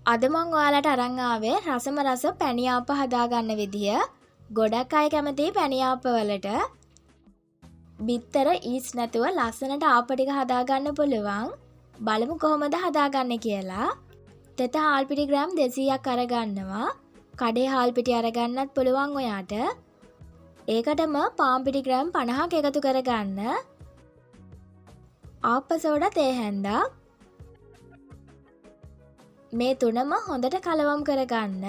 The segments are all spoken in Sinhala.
අද මම ඔයාලට අරන් ආවේ රසම රස පැණි ආප්ප හදාගන්න විදිය. ගොඩක් අය කැමති පැණි ආප්ප වලට. බිත්තර ඊස් නැතුව ලස්සනට ආප්ප ටික හදාගන්න පුළුවන්. බලමු කොහොමද හදාගන්නේ කියලා. තෙත හාල් පිටි ග්‍රෑම් 200ක් අරගන්නවා. කඩේ හාල් පිටි අරගන්නත් පුළුවන් ඔයාට. ඒකටම පාන් පිටි ග්‍රෑම් 50ක් එකතු කරගන්න. ආප්ප සෝඩා තේ හැන්දක්. මේ තුනම හොඳට කලවම් කරගන්න.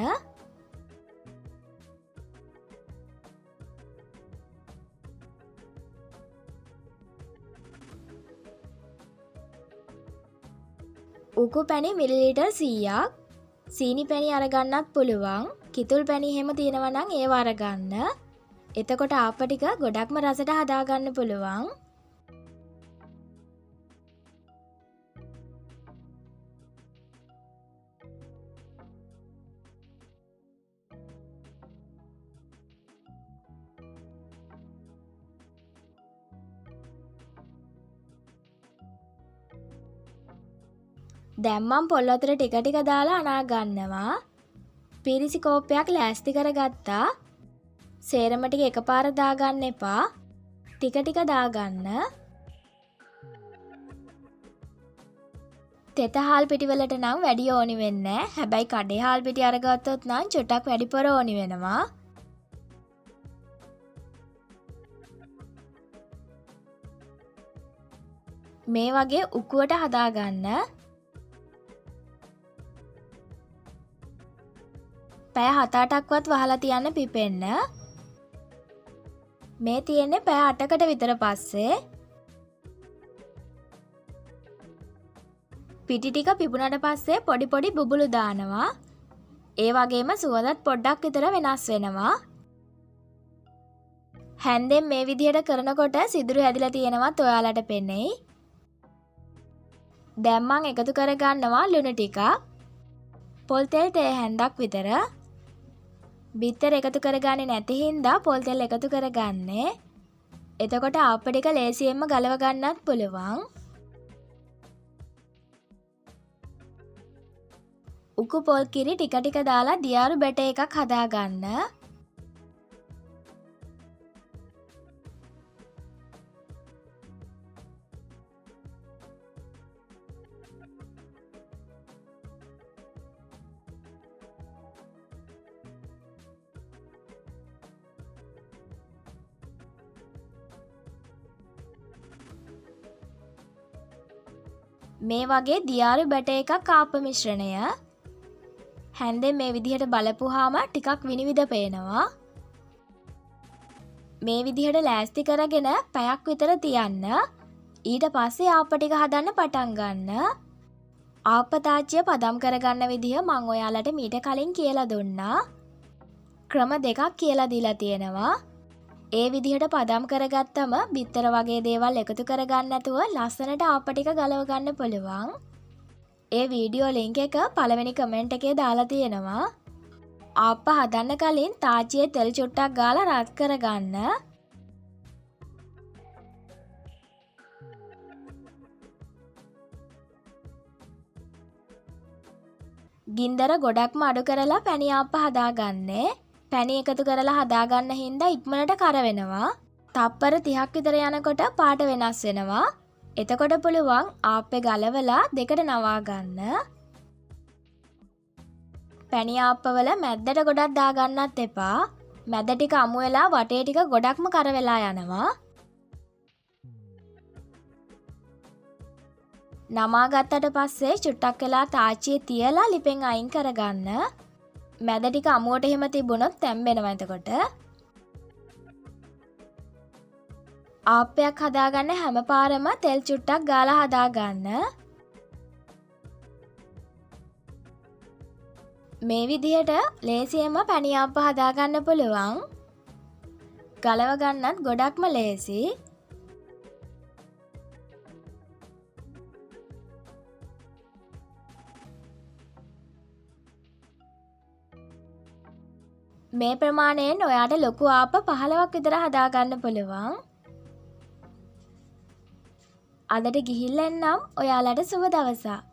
උකු පැණි මිලිලීටර් 100ක්. සීනි පැණි අරගන්නත් පුළුවන්. කිතුල් පැණි එහෙම තියෙනවා නම් ඒව අරගන්න. එතකොට ආප්ප ටික ගොඩක්ම රසට හදාගන්න පුළුවන්. දැන් මම පොල් වතුර ටික ටික දාලා අනා ගන්නවා. පිරිසි කෝප්පයක් ලෑස්ති කරගත්තා. සේරම ටික එකපාර දාගන්න එපා. ටික ටික දාගන්න. තෙත හාල් පිටි වලට නම් වැඩි ඕනි වෙන්නේ නැහැ. හැබැයි කඩේ හාල් පිටි අරගත්තොත් නම් චුට්ටක් වැඩිපුර ඕනි වෙනවා. මේ වගේ උකුවට හදාගන්න. පැය 7-8ක්වත් වහලා තියන්න පිපෙන්න. මේ තියෙන්නේ පැය 8කට විතර පස්සේ. පිටි ටික පිපුණාට පස්සේ පොඩි පොඩි බුබුලු දානවා. ඒ වගේම සුවඳත් පොඩ්ඩක් විතර වෙනස් වෙනවා. හැන්දෙන් මේ විදිහට කරනකොට සිදුරු හැදිලා තියෙනවත් ඔයාලට පෙනෙයි. දැන් මම එකතු කරගන්නවා ලුණු ටිකක්. පොල් තෙල් තේ හැන්දක් විතර. බිත්තර එකතු කරගන්නේ නැති හින්දා පොල් තෙල් එකතු කරගන්නේ. එතකොට ආප්ප ටික ලේසියෙන්ම ගලව ගන්නත් පුළුවන්. උකු පොල් කිරි ටික ටික දාලා දියාරු බැටර් එකක් හදාගන්න. මේ වගේ දියාරු බැටර් එකක් ආප්ප මිශ්‍රණය. හැන්දෙන් මේ විදිහට බලපුවාම ටිකක් විනිවිද පේනවා. මේ විදිහට ලෑස්ති කරගෙන පැයක් විතර තියන්න. ඊට පස්සේ ආප්ප ටික හදන්න පටන් ගන්න. ආප්ප තාච්චිය පදම් කරගන්න විදිහ මම ඔයාලට මීට කලින් කියලා දුන්නා. ක්‍රම දෙකක් කියලා දීලා තියෙනවා. ඒ විදිහට පදම් කරගත්තම බිත්තර වගේ දේවල් එකතු කරගන්න නැතුව ලස්සනට ආප්ප ටික ගලව ගන්න පුළුවන්. ඒ වීඩියෝ ලින්ක් එක පළවෙනි කමෙන්ට් එකේ දාලා තියෙනවා. ආප්ප හදන්න කලින් තාච්චියේ තෙල් චුට්ටක් ගාලා රත් කරගන්න. ගින්දර ගොඩක්ම අඩු කරලා පැණි ආප්ප හදාගන්නේ. පැණි එකතු කරලා හදාගන්න හින්දා ඉක්මනට කර වෙනවා. තප්පර 30ක් විතර යනකොට පාට වෙනස් වෙනවා. එතකොට පුළුවන් ආප්පේ ගලවලා දෙකට නවා ගන්න. පැණි ආප්පවල මැද්දට ගොඩක් දාගන්නත් එපා. මැද ටික අමු වෙලා වටේ ටික ගොඩක්ම කර වෙලා යනවා. නමා ගත්තට පස්සේ චුට්ටක් වෙලා තාච්චියේ තියලා ලිපෙන් අයින් කරගන්න. මැද ටික අමුවට එහෙම තිබුණොත් තැම්බෙනවා එතකොට. ආප්පයක් හදාගන්න හැම පාරම තෙල් චුට්ටක් ගාලා හදාගන්න. මේ විදිහට ලේසියෙන්ම පැණි ආප්ප හදාගන්න පුළුවන්. ගලව ගන්නත් ගොඩක්ම ලේසි. මේ ප්‍රමාණයෙන් ඔයාට ලොකු ආප්ප 15ක් විතර හදාගන්න පුළුවන්. අදට ගිහිල්ලා එන්නම්. ඔයාලට සුබ දවසක්.